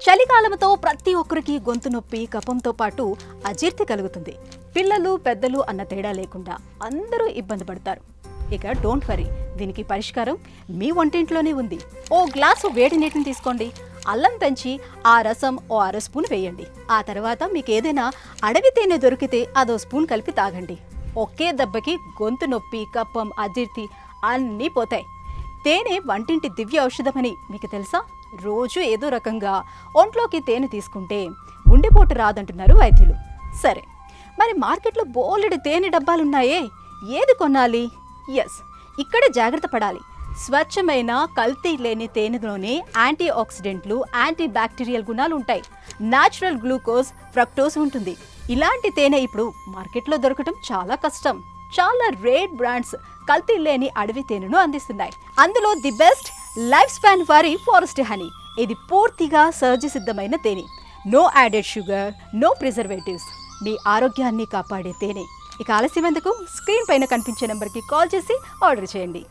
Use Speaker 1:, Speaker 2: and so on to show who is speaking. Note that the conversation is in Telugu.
Speaker 1: చలికాలంతో ప్రతి ఒక్కరికి గొంతు నొప్పి, కఫంతో పాటు అజీర్తి కలుగుతుంది. పిల్లలు, పెద్దలు అన్న తేడా లేకుండా అందరూ ఇబ్బంది పడతారు. ఇక డోంట్ వరీ, దీనికి పరిష్కారం మీ వంటింట్లోనే ఉంది. ఓ గ్లాసు వేడి నీటిని తీసుకోండి. అల్లం దంచి ఆ రసం ఓ అర స్పూన్ వేయండి. ఆ తర్వాత మీకు ఏదైనా అడవి తేనె దొరికితే అదో స్పూన్ కలిపి తాగండి. ఒకే దెబ్బకి గొంతు నొప్పి, కఫం, అజీర్తి అన్నీ పోతాయి. తేనె వంటింటి దివ్య ఔషధమని మీకు తెలుసా? రోజు ఏదో రకంగా ఒంట్లోకి తేనె తీసుకుంటే గుండెపోటు రాదంటున్నారు వైద్యులు. సరే, మరి మార్కెట్లో బోలెడు తేనె డబ్బాలున్నాయే, ఏది కొనాలి? ఎస్, ఇక్కడే జాగ్రత్త పడాలి. స్వచ్ఛమైన కల్తీ లేని తేనెలోనే యాంటీ ఆక్సిడెంట్లు, యాంటీ బ్యాక్టీరియల్ గుణాలు ఉంటాయి. న్యాచురల్ గ్లూకోజ్, ఫ్రక్టోస్ ఉంటుంది. ఇలాంటి తేనె ఇప్పుడు మార్కెట్లో దొరకడం చాలా కష్టం. చాలా రేర్ బ్రాండ్స్ కల్తీ లేని అడవి తేనెను అందిస్తున్నాయి. అందులో ది బెస్ట్ లైఫ్ స్పాన్ వారి ఫారెస్ట్ హనీ. ఇది పూర్తిగా సహజ సిద్ధమైన తేనె. No added sugar, no preservatives. మీ ఆరోగ్యాన్ని కాపాడే తేనె. ఇక ఆలస్యం ఎందుకు? స్క్రీన్ పైన కనిపించే నెంబర్కి కాల్ చేసి ఆర్డర్ చేయండి.